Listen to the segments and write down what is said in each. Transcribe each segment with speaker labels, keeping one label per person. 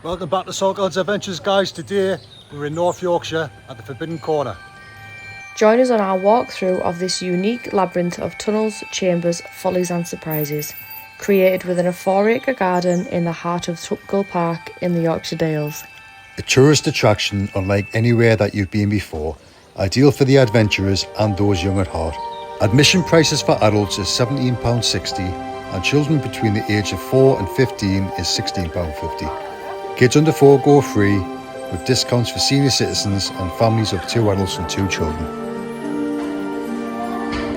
Speaker 1: Welcome back to Saltgold's Adventures, guys. Today we're in North Yorkshire at the Forbidden Corner.
Speaker 2: Join us on our walkthrough of this unique labyrinth of tunnels, chambers, follies and surprises, created within a 4-acre garden in the heart of Tupgill Park in the Yorkshire Dales.
Speaker 1: A tourist attraction unlike anywhere that you've been before, ideal for the adventurers and those young at heart. Admission prices for adults is £17.60 and children between the age of 4 and 15 is £16.50. Kids under 4 go free, with discounts for senior citizens and families of 2 adults and 2 children.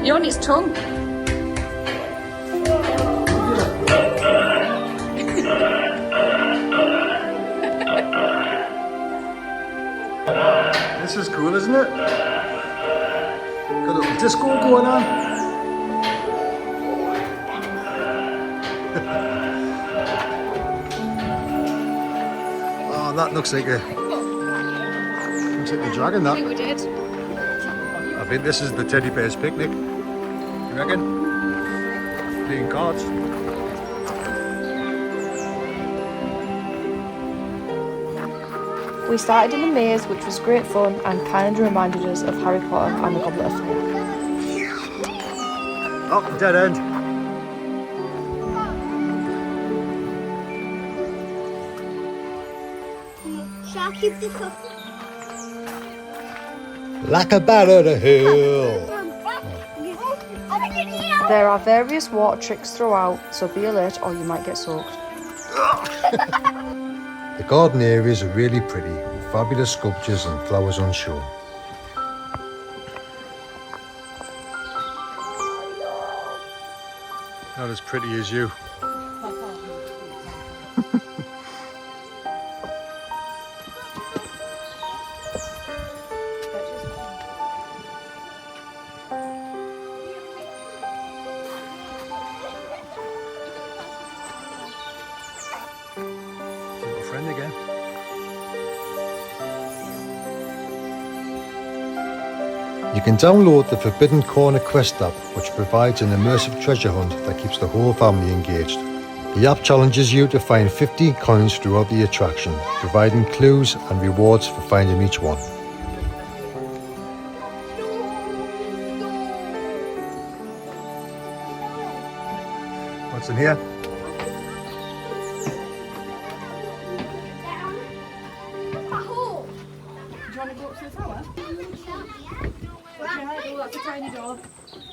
Speaker 2: You're on his tongue.
Speaker 1: This is cool, isn't it? Got a little disco going on. Oh, that looks like a dragon, that.
Speaker 2: I think we did.
Speaker 1: I think this is the teddy bear's picnic. You reckon? Playing cards.
Speaker 2: We started in the maze, which was great fun and kind of reminded us of Harry Potter and the Goblet of Fire.
Speaker 1: Oh, dead end.
Speaker 3: Shall I keep this up?
Speaker 1: Like a bat at a hill.
Speaker 2: There are various water tricks throughout, so be alert or you might get soaked.
Speaker 1: The garden areas are really pretty, with fabulous sculptures and flowers on show. Not as pretty as you. Friend again. You can download the Forbidden Corner Quest app, which provides an immersive treasure hunt that keeps the whole family engaged. The app challenges you to find 15 coins throughout the attraction, providing clues and rewards for finding each one. What's in here?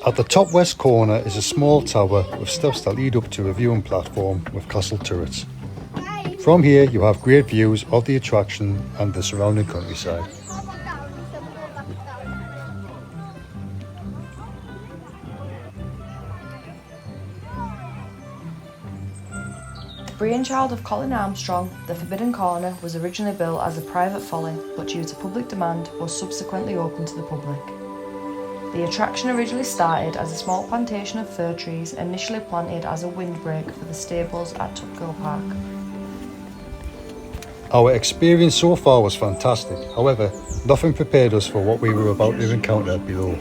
Speaker 1: At the top west corner is a small tower with steps that lead up to a viewing platform with castle turrets. From here you have great views of the attraction and the surrounding countryside.
Speaker 2: Brainchild of Colin Armstrong, the Forbidden Corner was originally built as a private folly, but due to public demand was subsequently opened to the public. The attraction originally started as a small plantation of fir trees initially planted as a windbreak for the stables at Tupgill Park.
Speaker 1: Our experience so far was fantastic, however, nothing prepared us for what we were about to encounter below.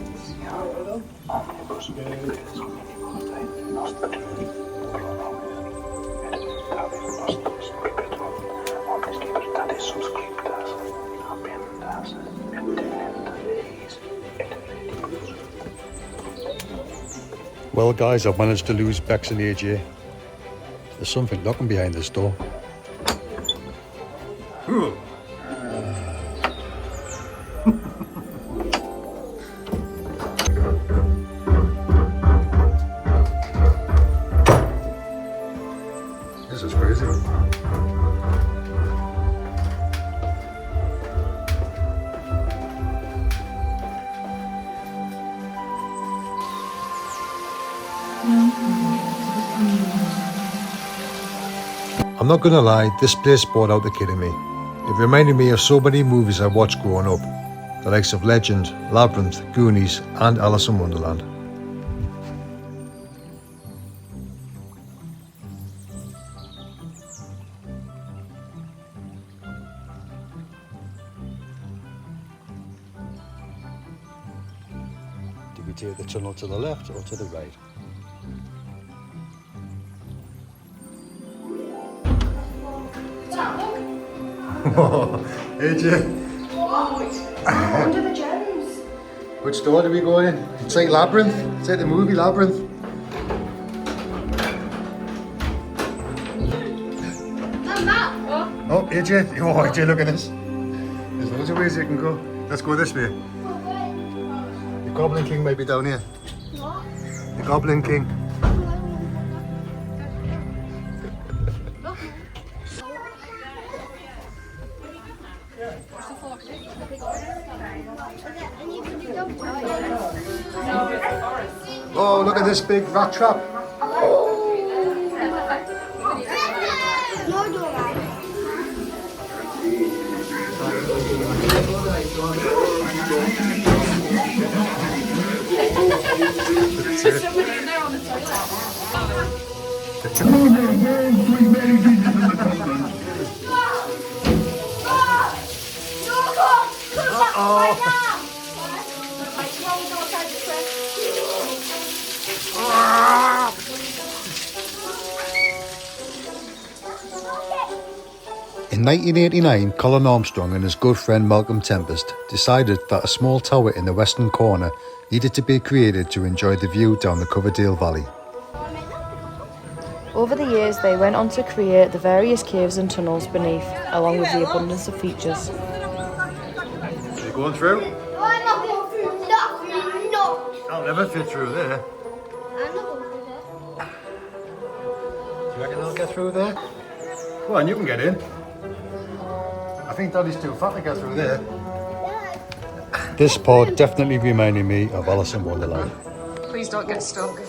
Speaker 1: Well guys, I've managed to lose Bex and AJ. There's something knocking behind this door. This is crazy. I'm not gonna lie, this place brought out the kid in me. It reminded me of so many movies I watched growing up, the likes of Legend, Labyrinth, Goonies and Alice in Wonderland. Do we take the tunnel to the left or to the right? AJ,
Speaker 2: Under the gems.
Speaker 1: which door do we go in? It's like Labyrinth. It's like the movie Labyrinth.
Speaker 3: Mama.
Speaker 1: Oh, AJ. Oh, AJ, look at this. There's loads of ways you can go. Let's go this way. The Goblin King might be down here. The Goblin King. Oh, look at this big rat trap.
Speaker 3: No door.
Speaker 2: Somebody in there on the toilet.
Speaker 1: In 1989, Colin Armstrong and his good friend Malcolm Tempest decided that a small tower in the western corner needed to be created to enjoy the view down the Coverdale Valley.
Speaker 2: Over the years, they went on to create the various caves and tunnels beneath, along with the abundance of features.
Speaker 1: Are you going through?
Speaker 3: I'm not going through. Definitely not.
Speaker 1: I'll never fit through there.
Speaker 3: I'm not going through there.
Speaker 1: Do you reckon I'll get through there? Go on, you can get in. I think Daddy's too fat to get through there. This pod definitely reminded me of Alice in Wonderland.
Speaker 4: Please don't get stuck.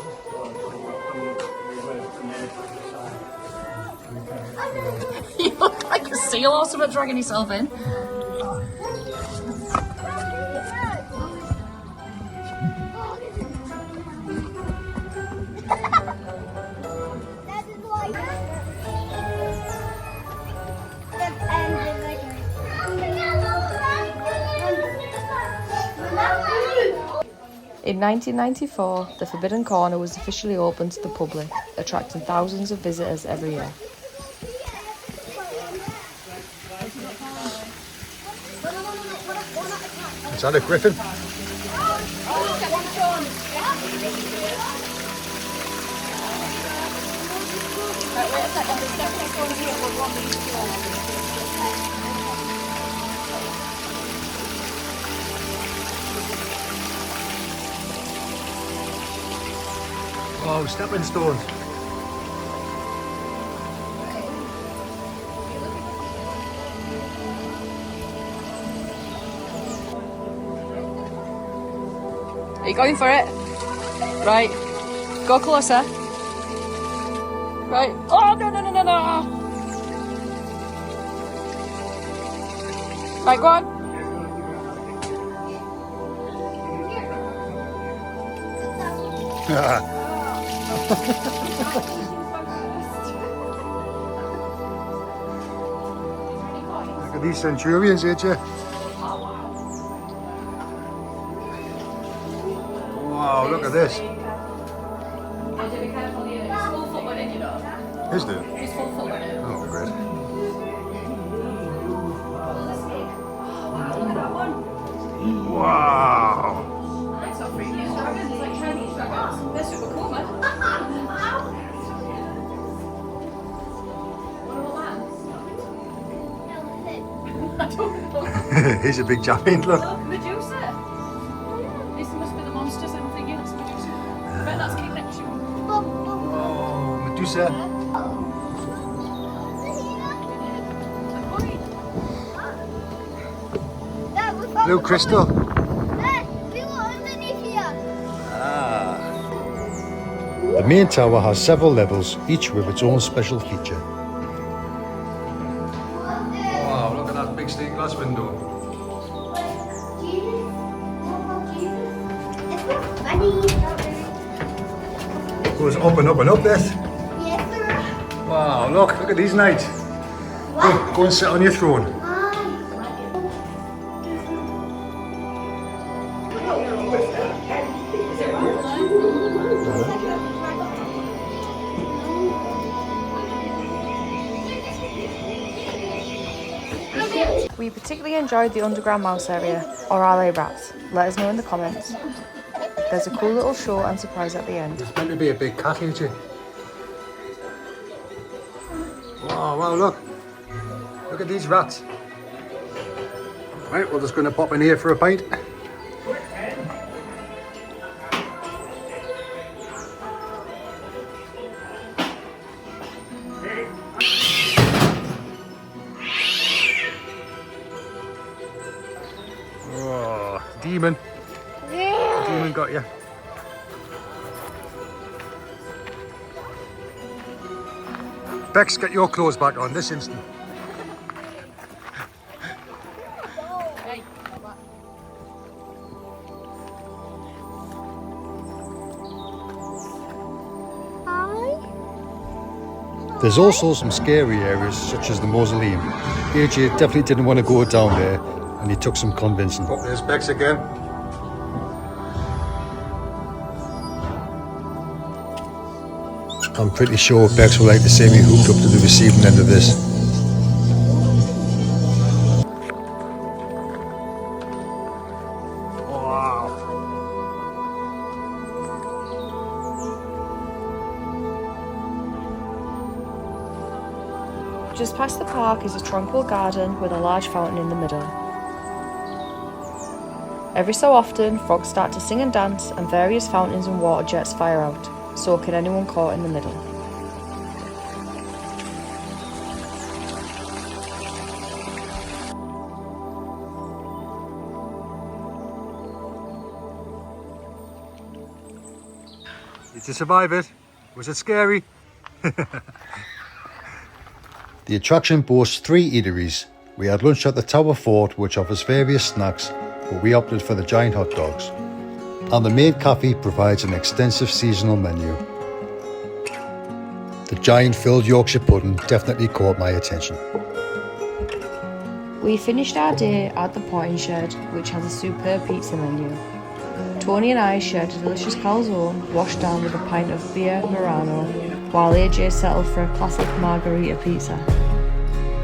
Speaker 4: You look like a seal or something dragging yourself in.
Speaker 2: In 1994, the Forbidden Corner was officially opened to the public, attracting thousands of visitors every year.
Speaker 1: Is that a griffin? Oh, stepping stones.
Speaker 4: Are you going for it? Right. Go closer. Right. Oh, no, no, no, no, no. Right, go on.
Speaker 1: Look at these centurions, AJ. Wow, look at this. Is there? Oh, great. Wow. He's a big giant, look.
Speaker 4: Medusa. This must be the monsters I'm thinking. It's Medusa. I bet that's King Neptune.
Speaker 1: Oh, Medusa. Blue crystal.
Speaker 3: We were underneath here.
Speaker 1: The main tower has several levels, each with its own special feature. Wow, look at that big stained glass window. Goes up and up and up this.
Speaker 3: Yes, sir.
Speaker 1: Wow, look at these knights. Go and sit on your throne.
Speaker 2: you particularly enjoyed the underground mouse area, or are they rats? Let us know in the comments. There's a cool little show and surprise at the end.
Speaker 1: There's meant to be a big cat here, too. Oh, wow, look. Look at these rats. Right, we're just going to pop in here for a pint. Oh, demon. Demon got you. Bex, get your clothes back on this instant. There's also some scary areas such as the mausoleum. AJ definitely didn't want to go down there and he took some convincing. Oh, there's Bex again. I'm pretty sure Bex would like to see me hooked up to the receiving end of this. Wow.
Speaker 2: Just past the park is a tranquil garden with a large fountain in the middle. Every so often, frogs start to sing and dance, and various fountains and water jets fire out, so can anyone caught in the middle.
Speaker 1: Did you survive it? Was it scary? The attraction boasts 3 eateries. We had lunch at the Tower Fort, which offers various snacks, but we opted for the giant hot dogs. And the main cafe provides an extensive seasonal menu. The giant filled Yorkshire pudding definitely caught my attention.
Speaker 2: We finished our day at the Potting Shed, which has a superb pizza menu. Tony and I shared a delicious calzone, washed down with a pint of beer Murano, while AJ settled for a classic margarita pizza.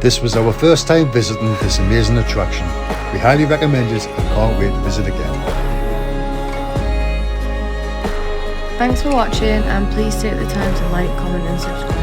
Speaker 1: This was our first time visiting this amazing attraction. We highly recommend it and can't wait to visit again.
Speaker 2: Thanks for watching, and please take the time to like, comment and subscribe.